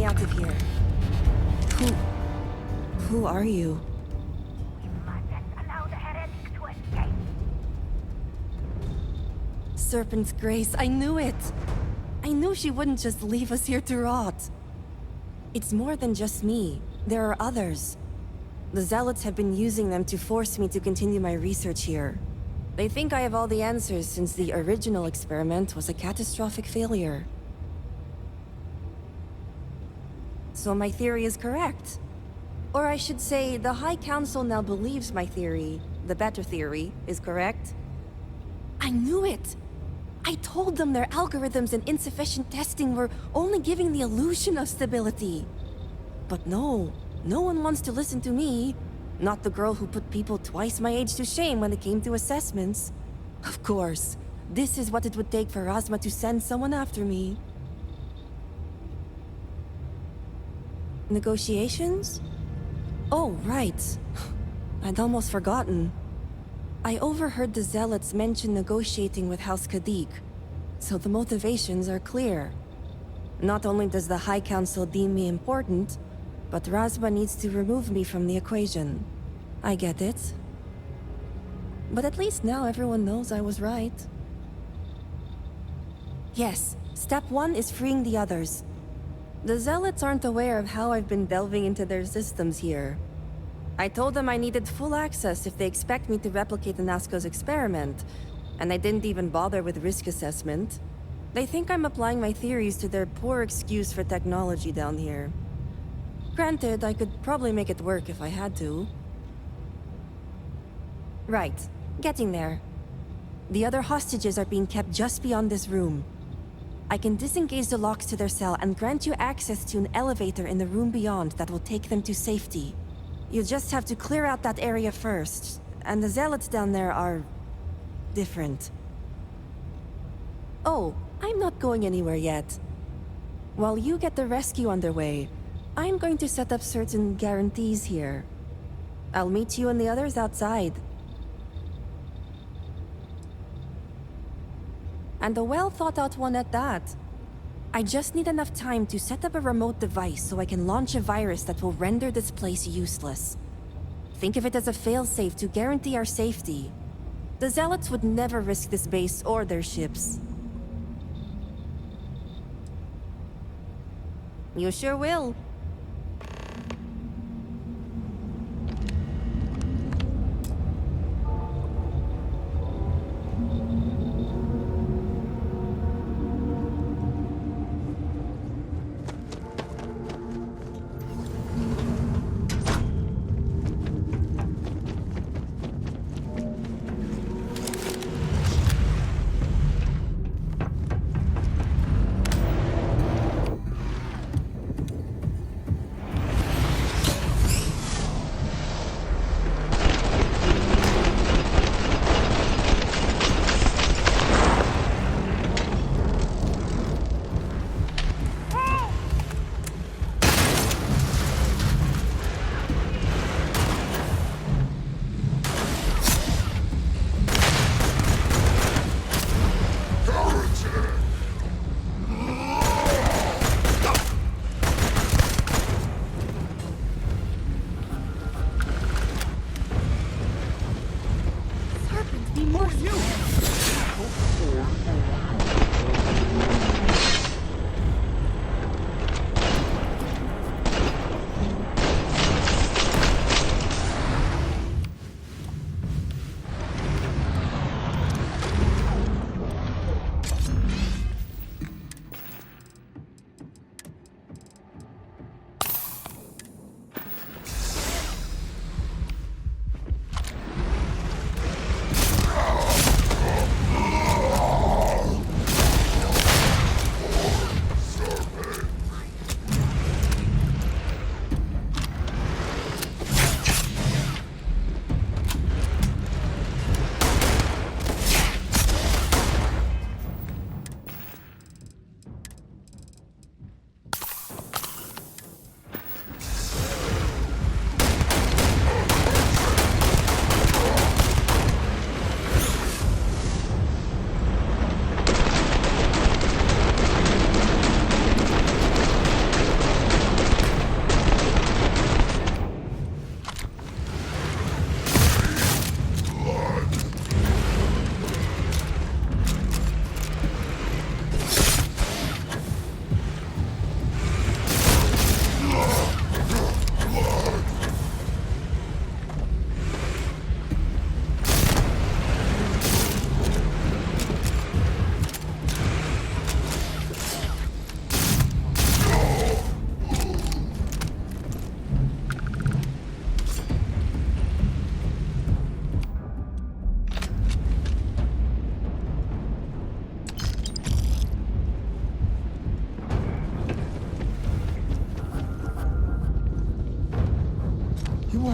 me out of here. Who are you? We mustn't allow the heretic to escape. Serpent's Grace, I knew it! I knew she wouldn't just leave us here to rot. It's more than just me. There are others. The Zealots have been using them to force me to continue my research here. They think I have all the answers since the original experiment was a catastrophic failure. So my theory is correct. Or I should say, the High Council now believes my theory, the better theory, is correct. I knew it! I told them their algorithms and insufficient testing were only giving the illusion of stability. But no one wants to listen to me. Not the girl who put people twice my age to shame when it came to assessments. Of course, this is what it would take for Razma to send someone after me. Negotiations? Oh, right. I'd almost forgotten. I overheard the Zealots mention negotiating with House Kadik, so the motivations are clear. Not only does the High Council deem me important, but Razma needs to remove me from the equation. I get it. But at least now everyone knows I was right. Yes, step 1 is freeing the others. The Zealots aren't aware of how I've been delving into their systems here. I told them I needed full access if they expect me to replicate Anasco's experiment, and I didn't even bother with risk assessment. They think I'm applying my theories to their poor excuse for technology down here. Granted, I could probably make it work if I had to. Right, getting there. The other hostages are being kept just beyond this room. I can disengage the locks to their cell and grant you access to an elevator in the room beyond that will take them to safety. You just have to clear out that area first, and the Zealots down there are... different. Oh, I'm not going anywhere yet. While you get the rescue underway, I'm going to set up certain guarantees here. I'll meet you and the others outside. And a well-thought-out one at that. I just need enough time to set up a remote device so I can launch a virus that will render this place useless. Think of it as a failsafe to guarantee our safety. The Zealots would never risk this base or their ships. You sure will.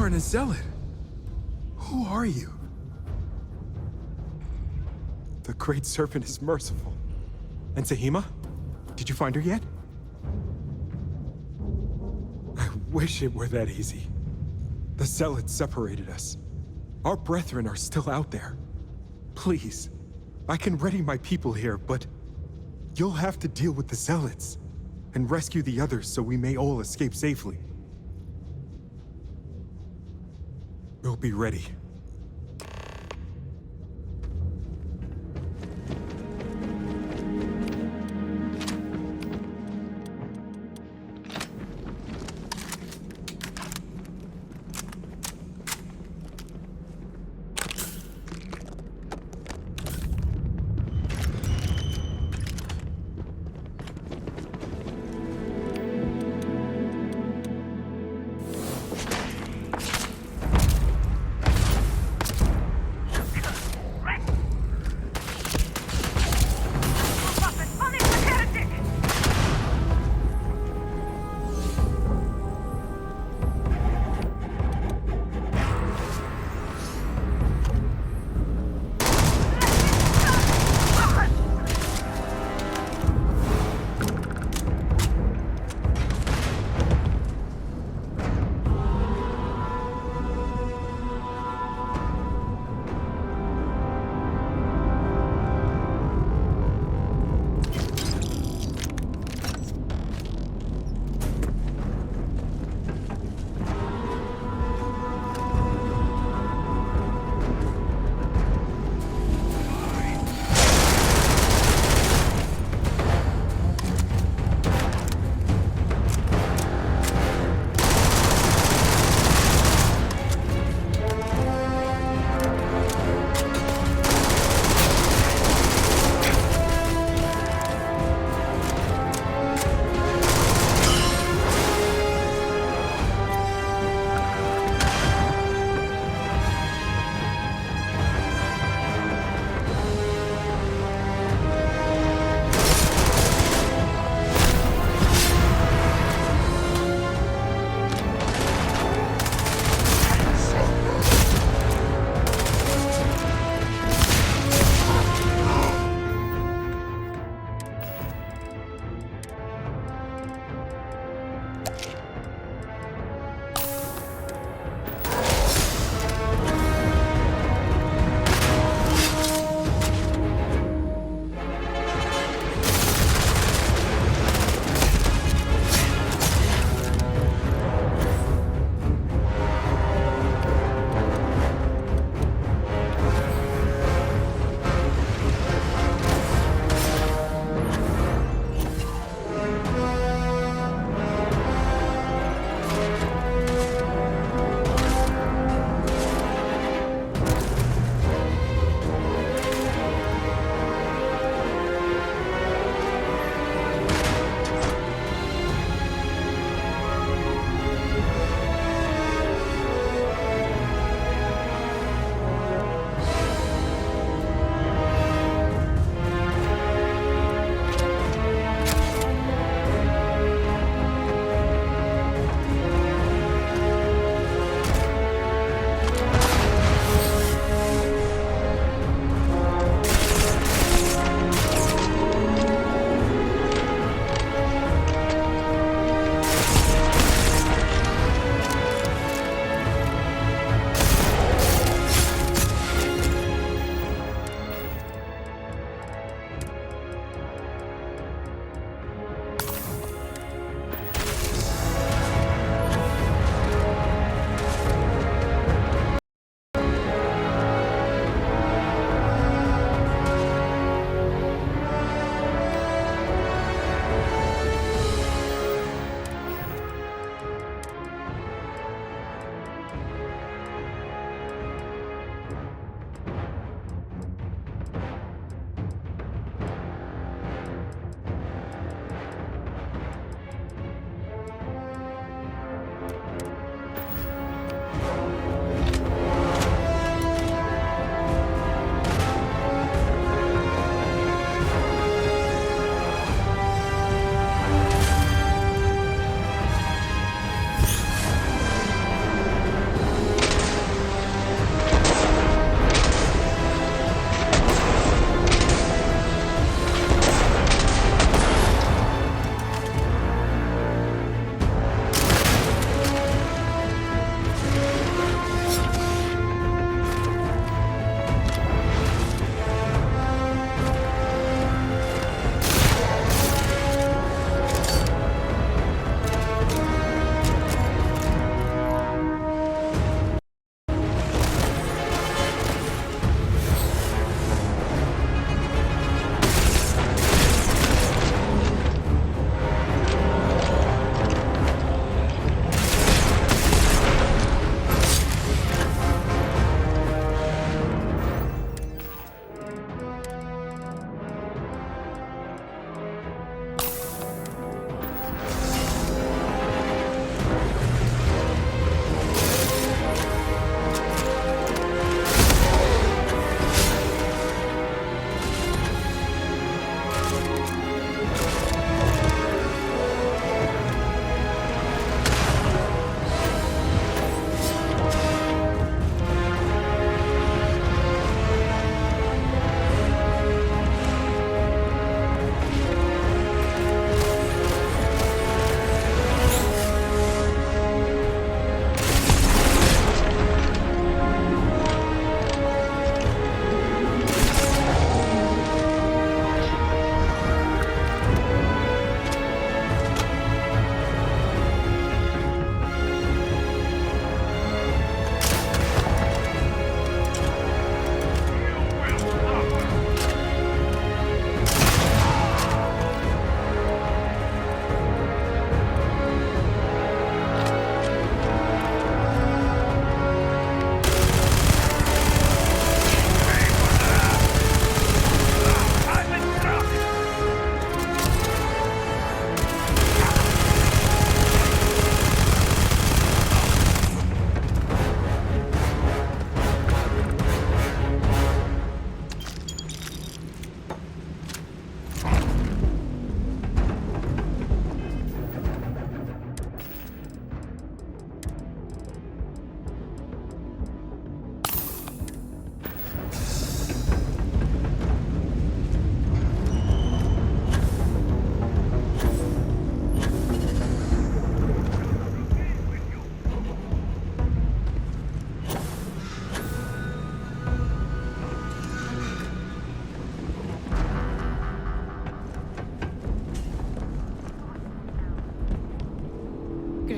aren't a zealot. Who are you? The Great Serpent is merciful. And Tahima? Did you find her yet? I wish it were that easy. The zealots separated us. Our brethren are still out there. Please, I can ready my people here, but you'll have to deal with the zealots and rescue the others so we may all escape safely. We'll be ready.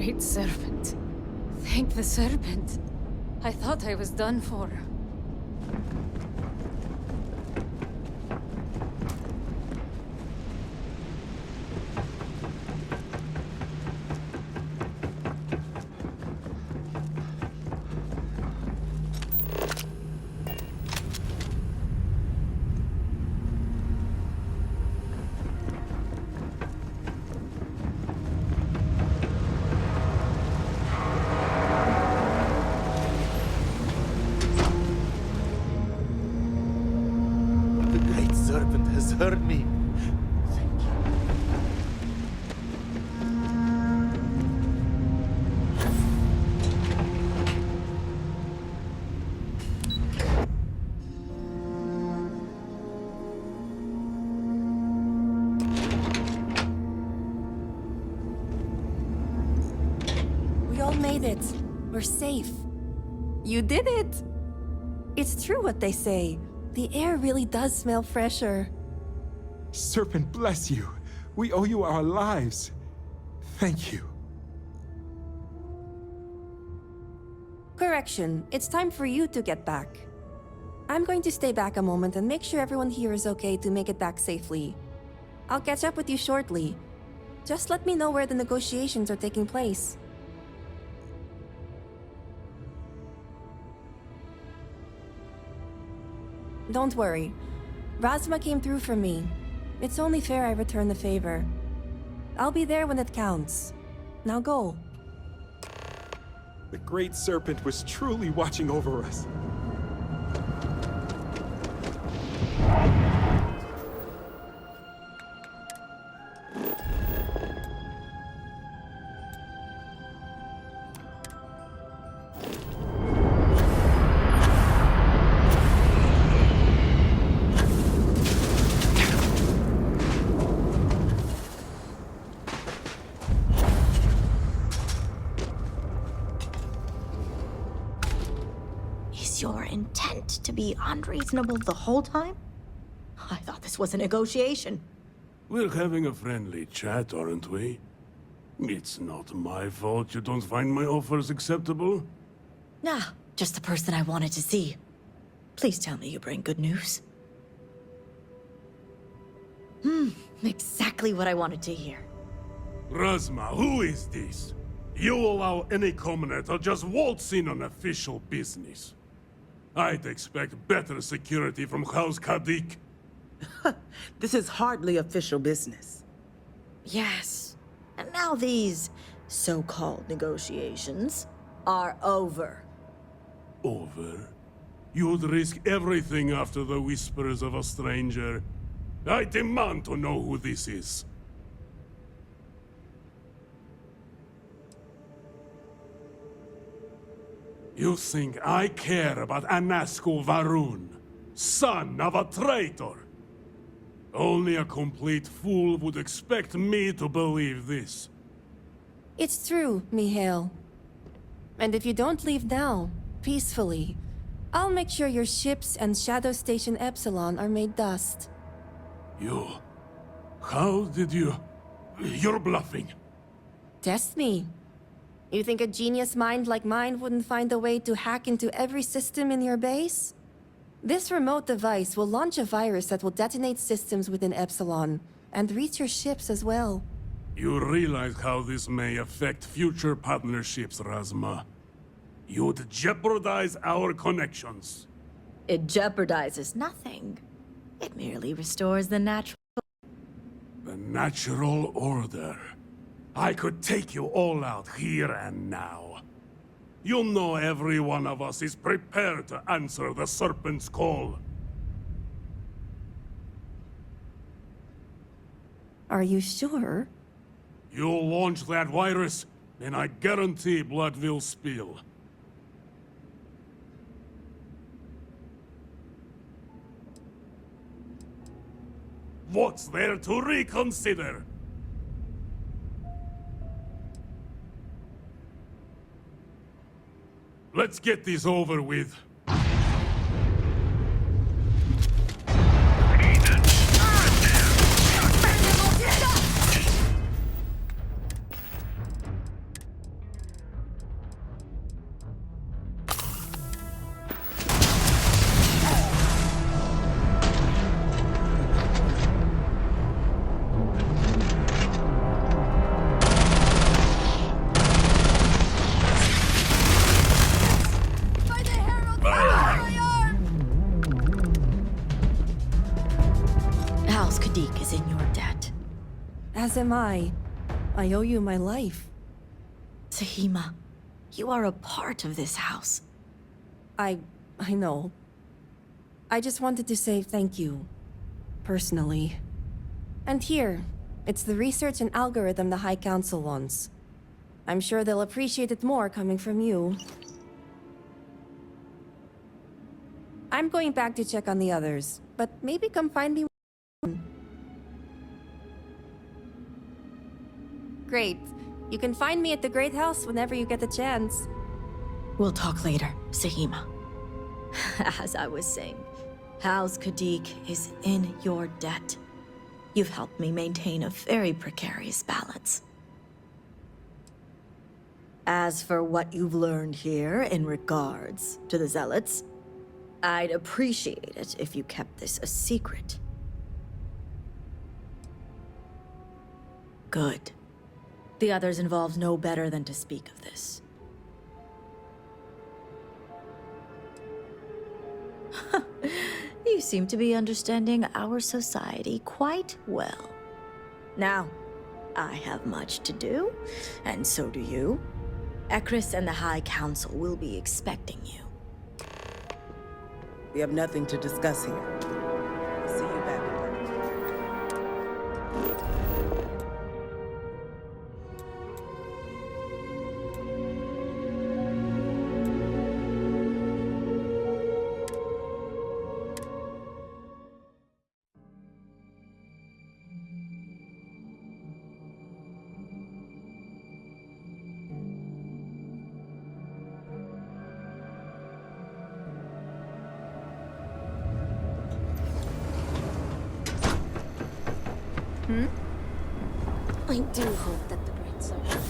Great Serpent. Thank the Serpent. I thought I was done for. The Great Serpent has heard me. Thank you. We all made it. We're safe. You did it! It's true what they say. The air really does smell fresher. Serpent bless you. We owe you our lives. Thank you. Correction, it's time for you to get back. I'm going to stay back a moment and make sure everyone here is okay to make it back safely. I'll catch up with you shortly. Just let me know where the negotiations are taking place. Don't worry. Razma came through for me. It's only fair I return the favor. I'll be there when it counts. Now go. The Great Serpent was truly watching over us. Is your intent to be unreasonable the whole time? I thought this was a negotiation. We're having a friendly chat, aren't we? It's not my fault you don't find my offers acceptable. Nah, just the person I wanted to see. Please tell me you bring good news. Exactly what I wanted to hear. Razma, who is this? You allow any commoner to just waltz in on official business. I'd expect better security from House Kadik. This is hardly official business. Yes. And now these so-called negotiations are over. Over? You'd risk everything after the whispers of a stranger. I demand to know who this is. You think I care about Anasco Varun, son of a traitor? Only a complete fool would expect me to believe this. It's true, Mihail. And if you don't leave now, peacefully, I'll make sure your ships and Shadow Station Epsilon are made dust. You... How did you... You're bluffing. Test me. You think a genius mind like mine wouldn't find a way to hack into every system in your base? This remote device will launch a virus that will detonate systems within Epsilon, and reach your ships as well. You realize how this may affect future partnerships, Razma. You'd jeopardize our connections. It jeopardizes nothing. It merely restores the natural... The natural order. I could take you all out here and now. You know every one of us is prepared to answer the Serpent's call. Are you sure? You launch that virus, and I guarantee blood will spill. What's there to reconsider? Let's get this over with. is in your debt. As am I. I owe you my life. Sahima, you are a part of this house. I know. I just wanted to say thank you. Personally. And here, it's the research and algorithm the High Council wants. I'm sure they'll appreciate it more coming from you. I'm going back to check on the others, but maybe come find me. Great. You can find me at the Great House whenever you get the chance. We'll talk later, Sahima. As I was saying, House Kadik is in your debt. You've helped me maintain a very precarious balance. As for what you've learned here in regards to the Zealots, I'd appreciate it if you kept this a secret. Good. The others involved know better than to speak of this. You seem to be understanding our society quite well. Now, I have much to do, and so do you. Ekris and the High Council will be expecting you. We have nothing to discuss here. See you back. I do hope that the Great Serpent...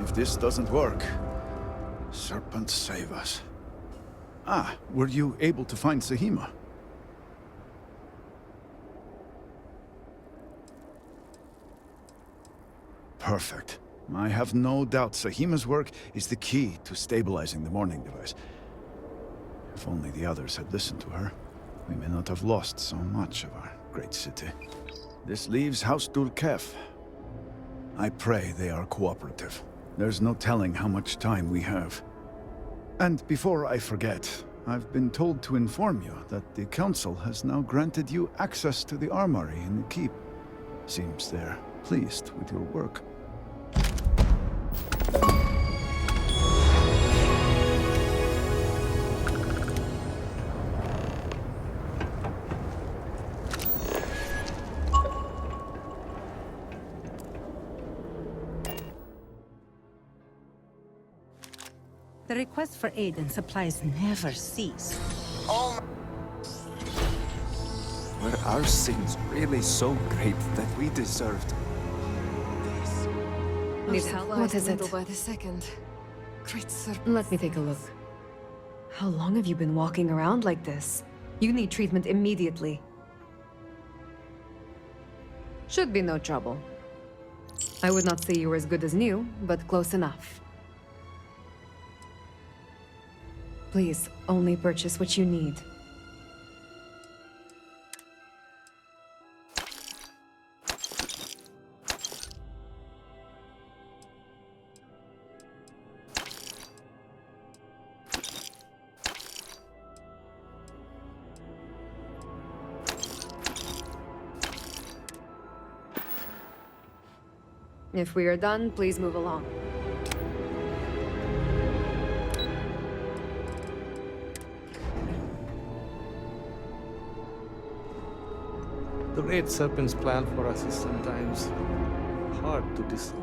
If this doesn't work, Serpent save us. Ah, were you able to find Sahima? Perfect. I have no doubt Sahima's work is the key to stabilizing the morning device. If only the others had listened to her, we may not have lost so much of our great city. This leaves House Durkef. I pray they are cooperative. There's no telling how much time we have. And before I forget, I've been told to inform you that the Council has now granted you access to the armory in the keep. Seems they're pleased with your work. The request for aid and supplies never cease. Were our sins really so great that we deserved this? Need help? What is it? By the second. Great Serpent. Let me take a look. How long have you been walking around like this? You need treatment immediately. Should be no trouble. I would not say you were as good as new, but close enough. Please, only purchase what you need. If we are done, please move along. The Great Serpent's plan for us is sometimes hard to discern.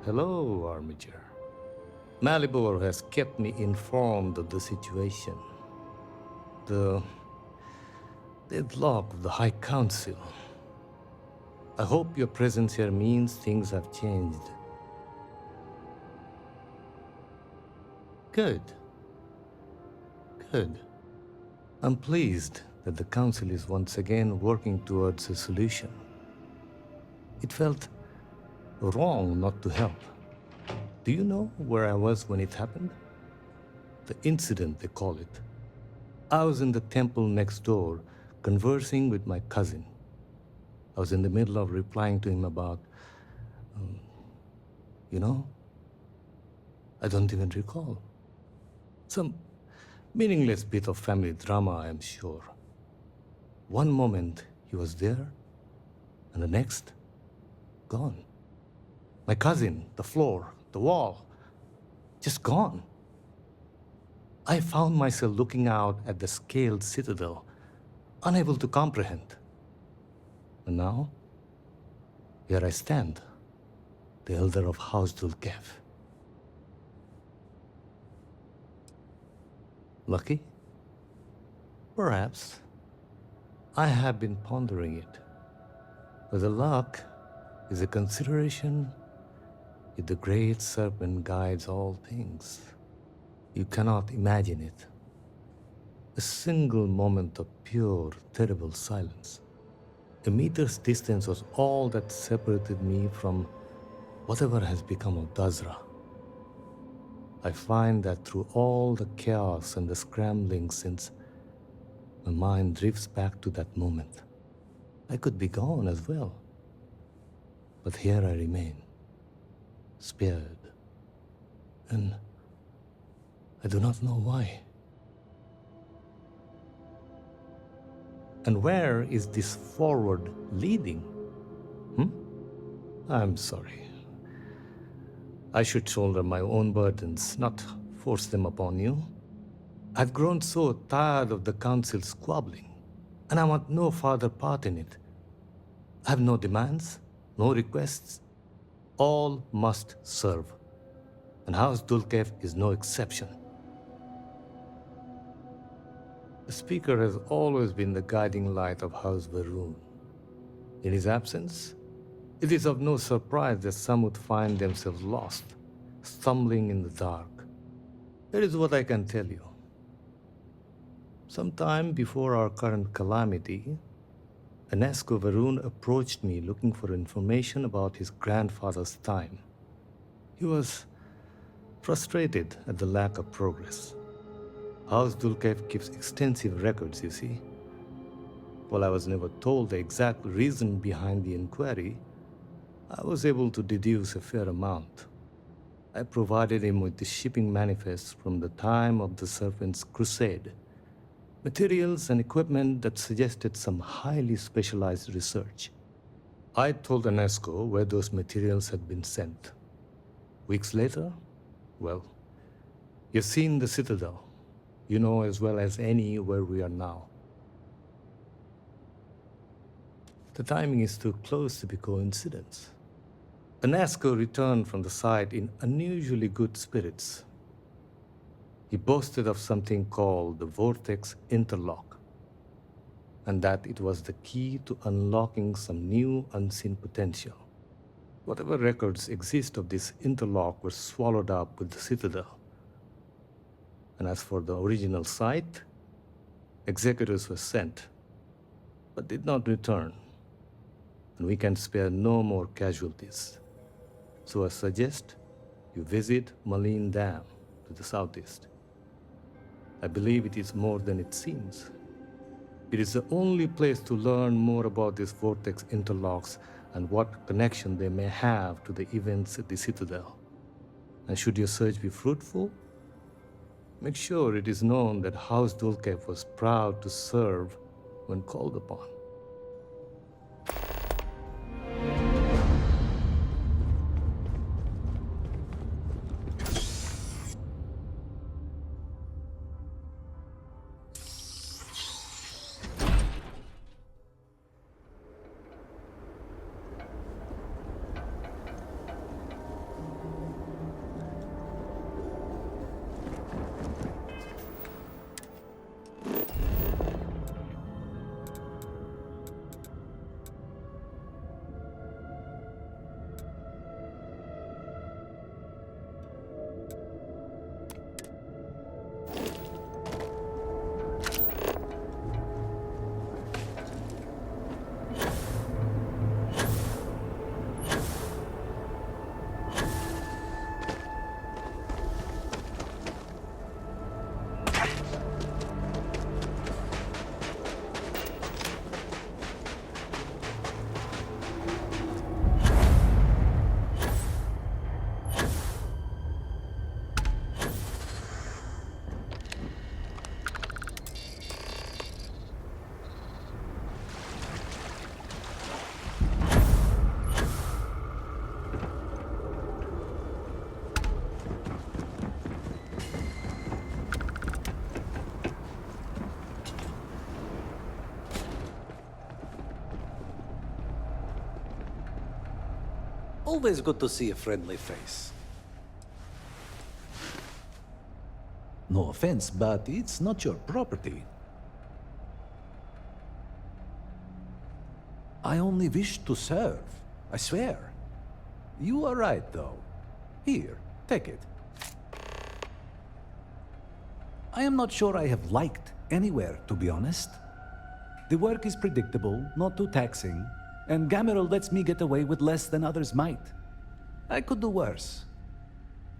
Hello, Armiger. Malibor has kept me informed of the situation. The deadlock of the High Council. I hope your presence here means things have changed. Good. Good. I'm pleased that the Council is once again working towards a solution. It felt wrong not to help. Do you know where I was when it happened? The incident, they call it. I was in the temple next door, conversing with my cousin. I was in the middle of replying to him about, you know, I don't even recall. Some meaningless bit of family drama, I am sure. One moment he was there, and the next, gone. My cousin, the floor, the wall, just gone. I found myself looking out at the scaled citadel, unable to comprehend. And now, here I stand, the elder of House Dulkev. Lucky? Perhaps. I have been pondering it. Whether luck is a consideration if the great serpent guides all things. You cannot imagine it. A single moment of pure, terrible silence. A meter's distance was all that separated me from whatever has become of Dazra. I find that through all the chaos and the scrambling since, my mind drifts back to that moment. I could be gone as well. But here I remain, spared. And I do not know why. And where is this forward leading? I'm sorry. I should shoulder my own burdens, not force them upon you. I've grown so tired of the Council squabbling, and I want no further part in it. I have no demands, no requests. All must serve, and House Dulkev is no exception. The Speaker has always been the guiding light of House Varun. In his absence, it is of no surprise that some would find themselves lost, stumbling in the dark. Here is what I can tell you. Sometime before our current calamity, Enesco Varun approached me looking for information about his grandfather's time. He was frustrated at the lack of progress. House Dulkev keeps extensive records, you see. While I was never told the exact reason behind the inquiry, I was able to deduce a fair amount. I provided him with the shipping manifests from the time of the Serpent's Crusade, materials and equipment that suggested some highly specialized research. I told Enesco where those materials had been sent. Weeks later, well, you've seen the Citadel. You know as well as any where we are now. The timing is too close to be coincidence. Enesco returned from the site in unusually good spirits. He boasted of something called the Vortex Interlock, and that it was the key to unlocking some new unseen potential. Whatever records exist of this interlock were swallowed up with the Citadel. And as for the original site, executors were sent, but did not return. And we can spare no more casualties. So I suggest you visit Malin Dam to the southeast. I believe it is more than it seems. It is the only place to learn more about these vortex interlocks and what connection they may have to the events at the Citadel. And should your search be fruitful, make sure it is known that House Dulkev was proud to serve when called upon. Always good to see a friendly face. No offense, but it's not your property. I only wish to serve, I swear. You are right, though. Here, take it. I am not sure I have liked anywhere, to be honest. The work is predictable, not too taxing, and Gamerel lets me get away with less than others might. I could do worse.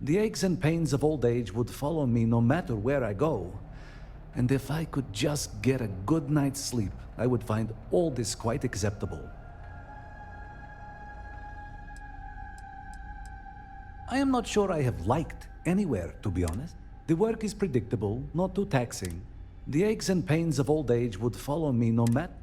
The aches and pains of old age would follow me no matter where I go. And if I could just get a good night's sleep, I would find all this quite acceptable. I am not sure I have liked anywhere, to be honest. The work is predictable, not too taxing. The aches and pains of old age would follow me no matter.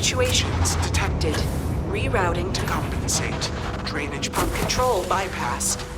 Fluctuations detected. Rerouting to compensate. Drainage pump control bypassed.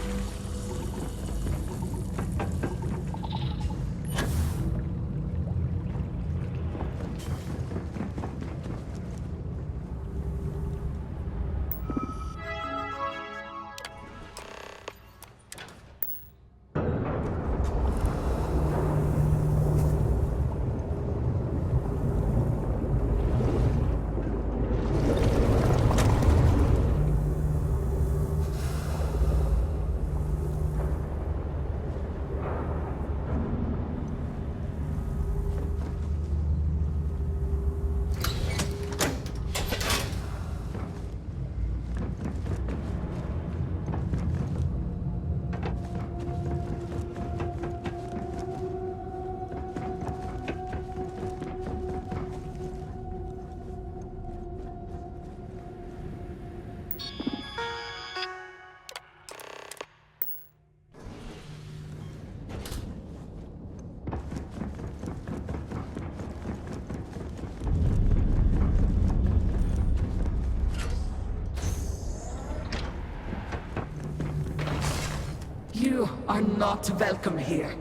You are not welcome here.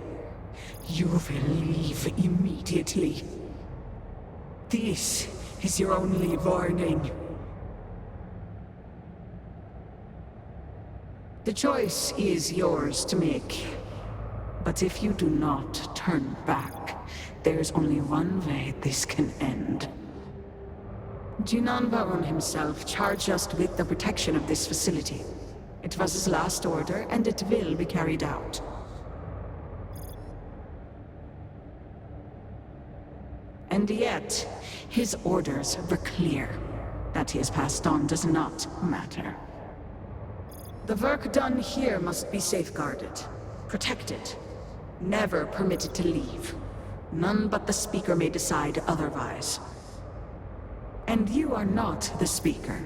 You will leave immediately. This is your only warning. The choice is yours to make. But if you do not turn back, there is only one way this can end. Jinan Baron himself charged us with the protection of this facility. It was his last order, and it will be carried out. And yet, his orders were clear. That he has passed on does not matter. The work done here must be safeguarded, protected, never permitted to leave. None but the Speaker may decide otherwise. And you are not the Speaker.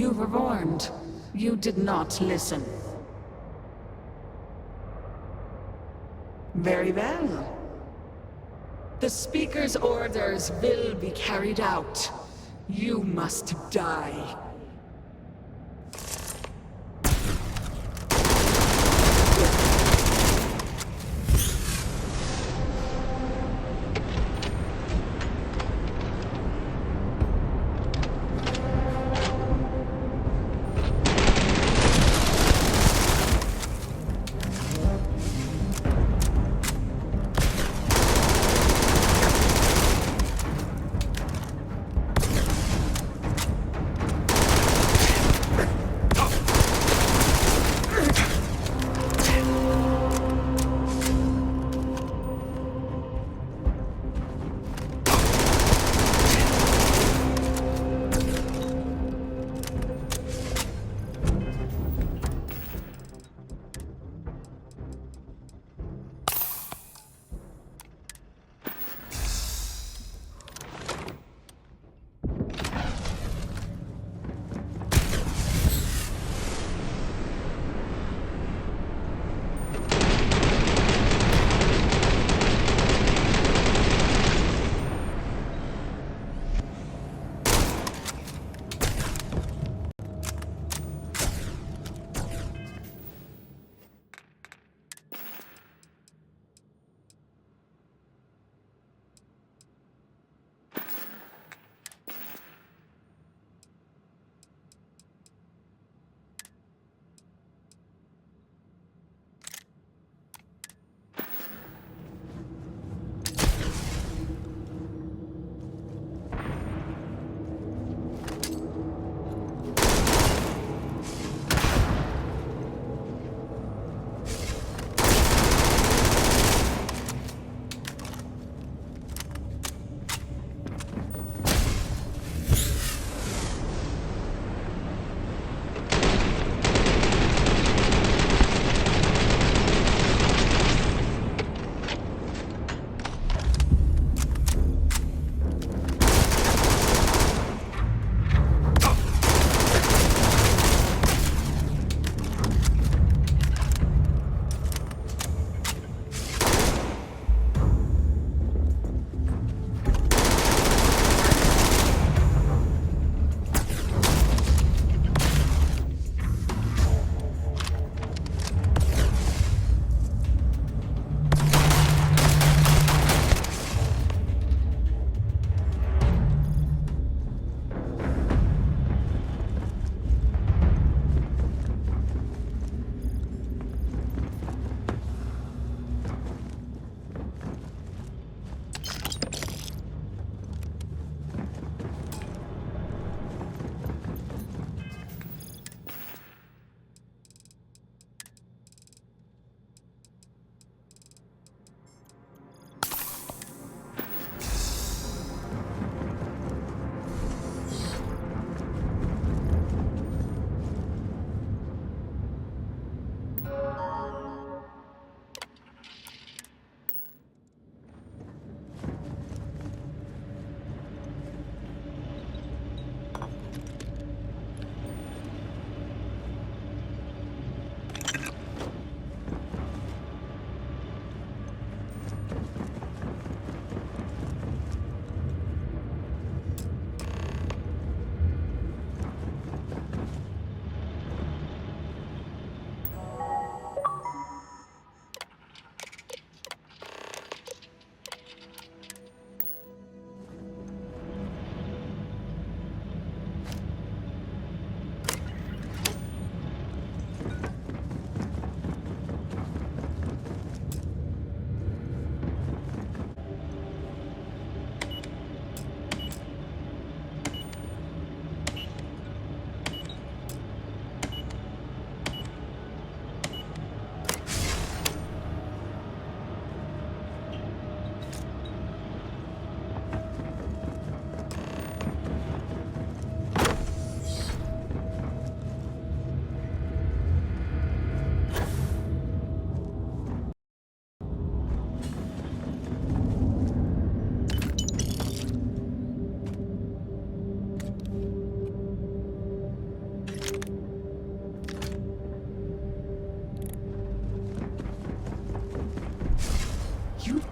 You were warned. You did not listen. Very well. The Speaker's orders will be carried out. You must die.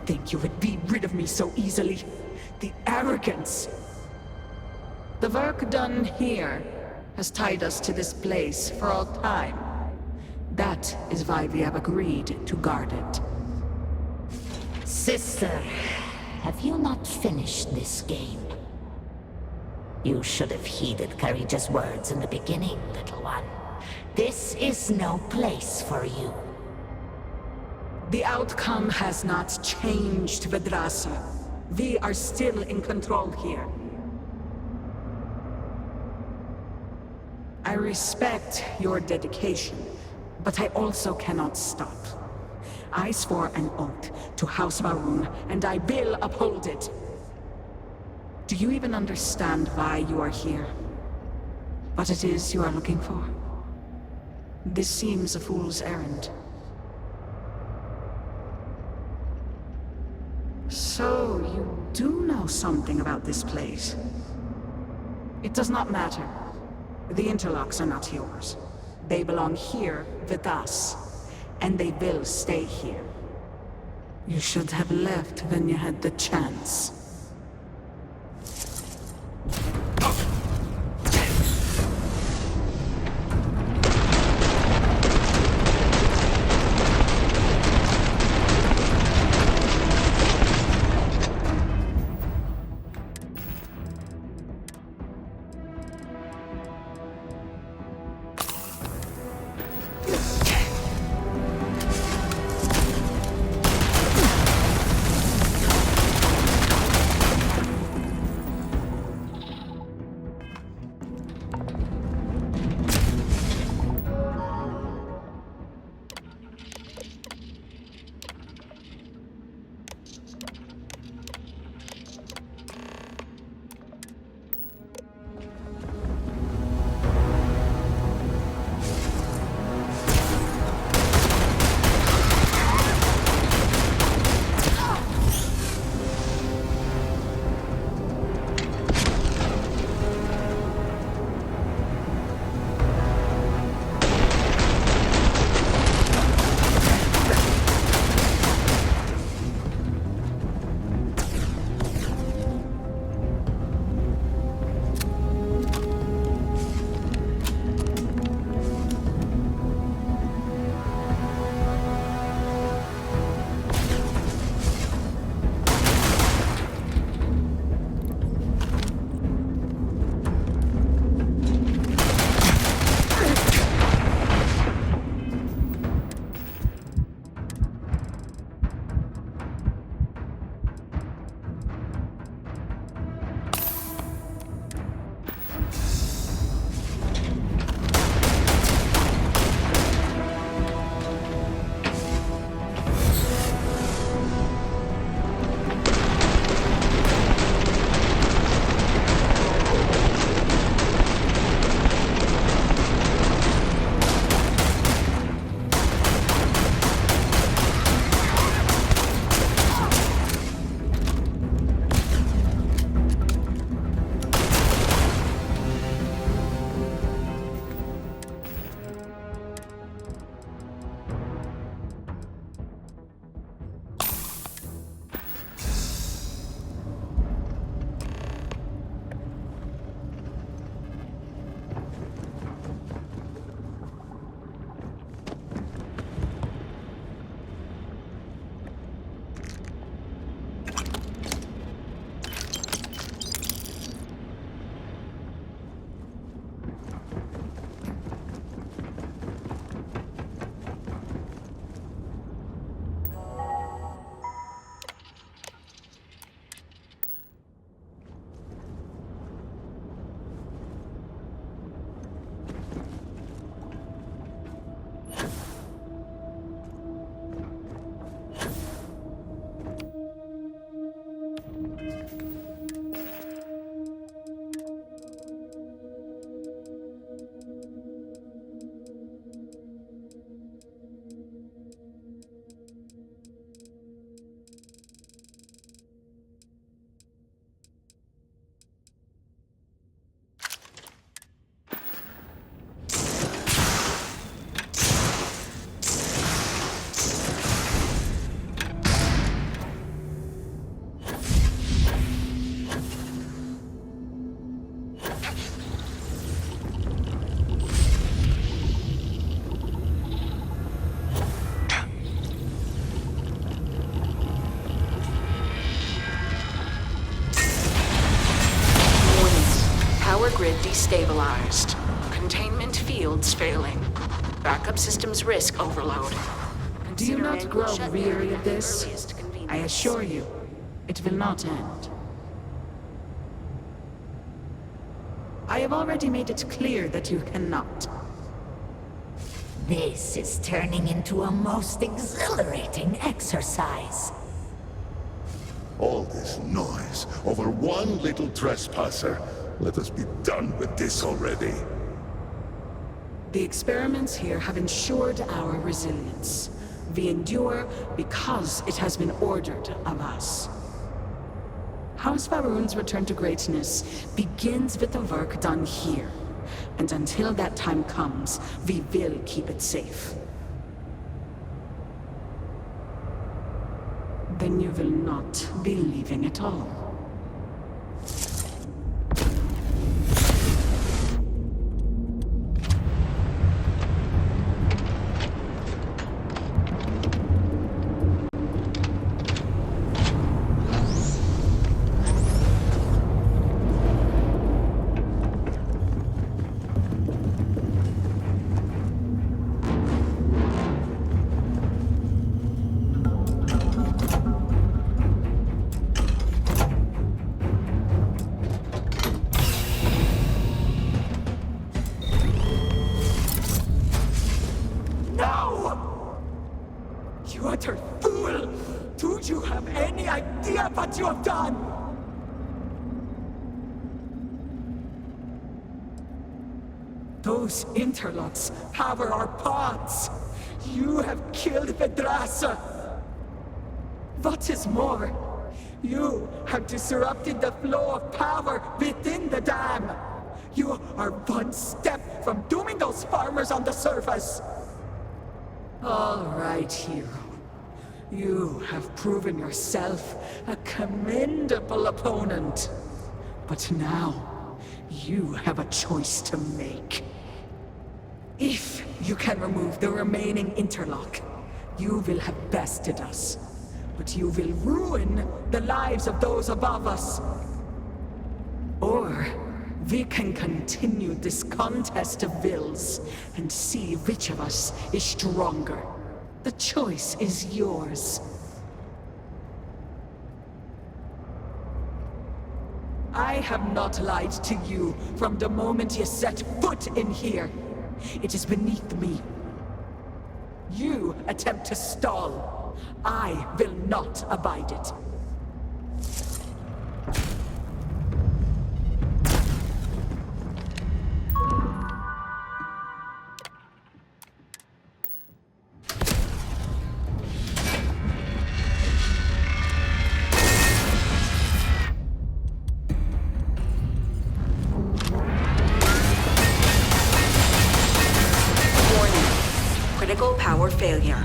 think you would be rid of me so easily. The arrogance! The work done here has tied us to this place for all time. That is why we have agreed to guard it. Sister, have you not finished this game? You should have heeded Courageous words in the beginning, little one. This is no place for you. The outcome has not changed, Vedrasa. We are still in control here. I respect your dedication, but I also cannot stop. I swore an oath to House Varun, and I will uphold it. Do you even understand why you are here? What it is you are looking for? This seems a fool's errand. So, you do know something about this place. It does not matter. The interlocks are not yours. They belong here with us, and they will stay here. You should have left when you had the chance. destabilized. Containment fields failing. Backup systems risk overload. Do you not Consider grow annual weary shutdown of at the this? earliest convenience. I assure you, it will not end. I have already made it clear that you cannot. This is turning into a most exhilarating exercise. All this noise over one little trespasser. Let us be done with this already. The experiments here have ensured our resilience. We endure because it has been ordered of us. House Faroon's return to greatness begins with the work done here. And until that time comes, we will keep it safe. Then you will not be leaving at all. You utter fool! Do you have any idea what you have done? Those interlocks power our pods. You have killed Vedrasa. What is more, you have disrupted the flow of power within the dam. You are one step from dooming those farmers on the surface. All right, hero. You have proven yourself a commendable opponent. But now, you have a choice to make. If you can remove the remaining interlock, you will have bested us. But you will ruin the lives of those above us. Or we can continue this contest of wills and see which of us is stronger. The choice is yours. I have not lied to you from the moment you set foot in here. It is beneath me. You attempt to stall. I will not abide it. Critical power failure.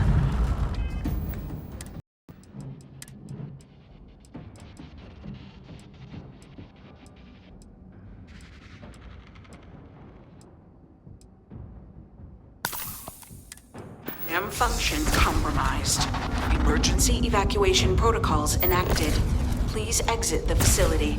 Dam function compromised. Emergency evacuation protocols enacted. Please exit the facility.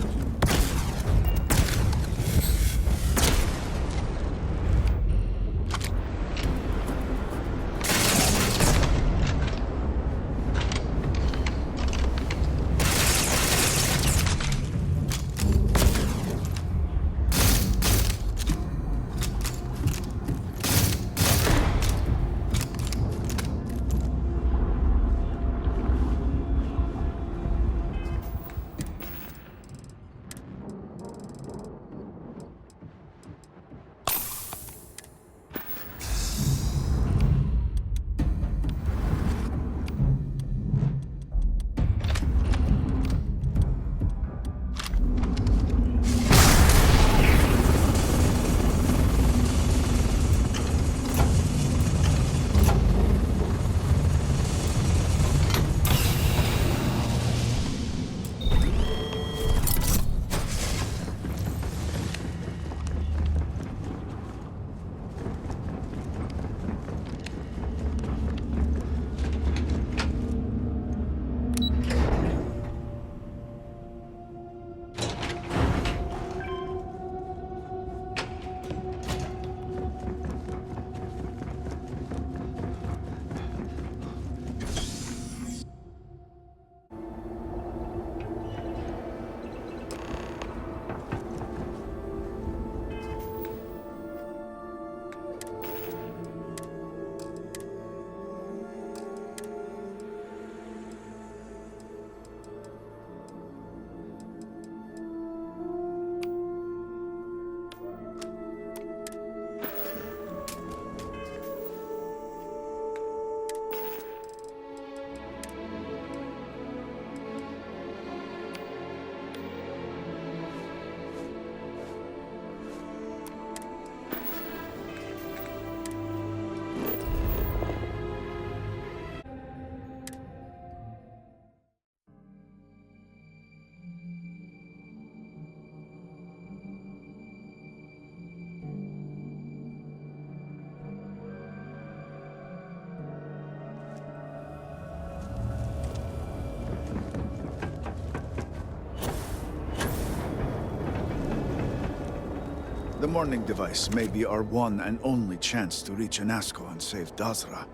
The morning device may be our one and only chance to reach Anasco and save Dazra.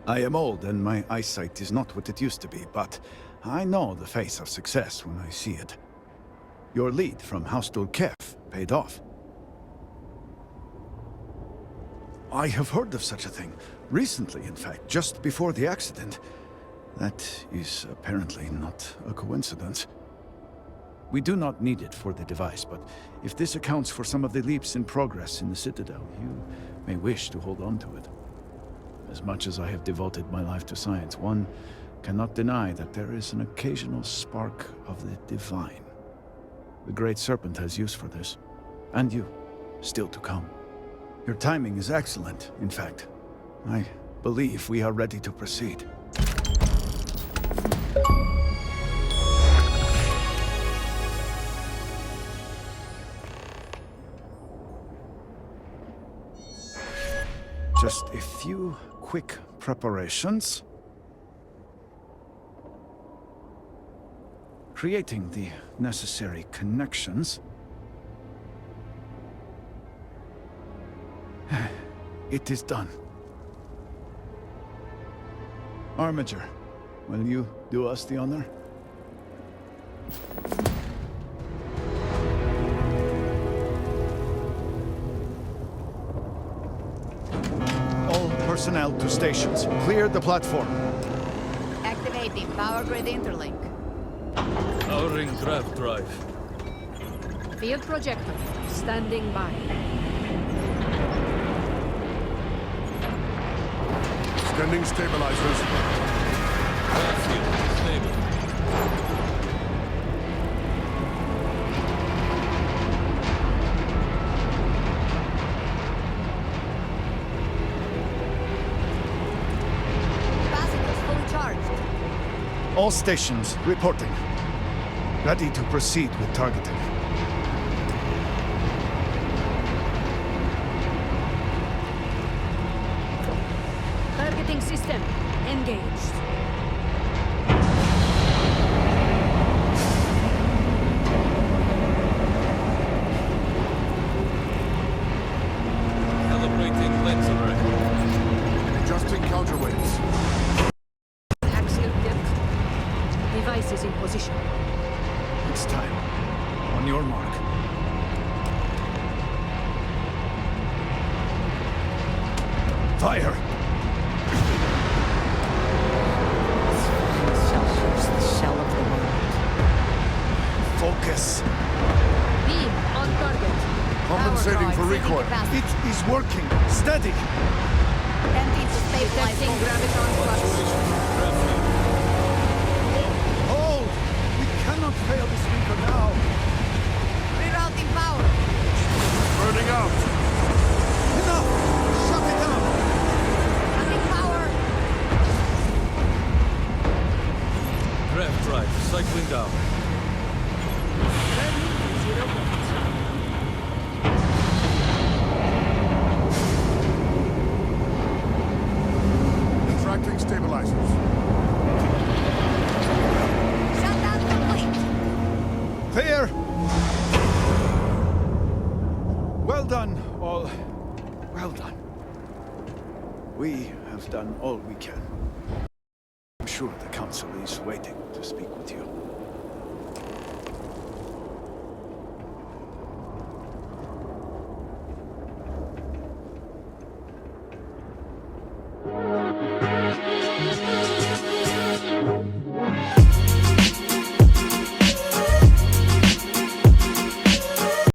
I am old and my eyesight is not what it used to be, but I know the face of success when I see it. Your lead from House Kev paid off. I have heard of such a thing. Recently, in fact, just before the accident. That is apparently not a coincidence. We do not need it for the device, but if this accounts for some of the leaps in progress in the Citadel, you may wish to hold on to it. As much as I have devoted my life to science, one cannot deny that there is an occasional spark of the divine. The Great Serpent has use for this, and you, still to come. Your timing is excellent, in fact. I believe we are ready to proceed. Just a few quick preparations. Creating the necessary connections. It is done. Armiger, will you do us the honor? All personnel to stations. Clear the platform. Activating power grid interlink. Powering grav drive. Field projector. Standing by. Sending stabilizers. StarField stable. Capacitors fully charged. All stations reporting. Ready to proceed with targeting. Targeting system engaged. Calibrating lens array. Adjusting counterweights. Axial depth. Device is in position. It's time. On your mark. Fire! Shell of the world. Focus. Beam on target. Compensating Power for drive, recoil. capacity. It is working. Steady. Attempting to stabilize Detecting graviton flux. Hold! We cannot fail this beacon now. Rerouting power. Burning out. Enough! Shut it down! Cutting power. Grav drive cycling down. Zero points. Retracting stabilizers. Shutdown complete. Clear! Well done, all. Well done. We have done all we can. I'm sure the Council is waiting to speak with you.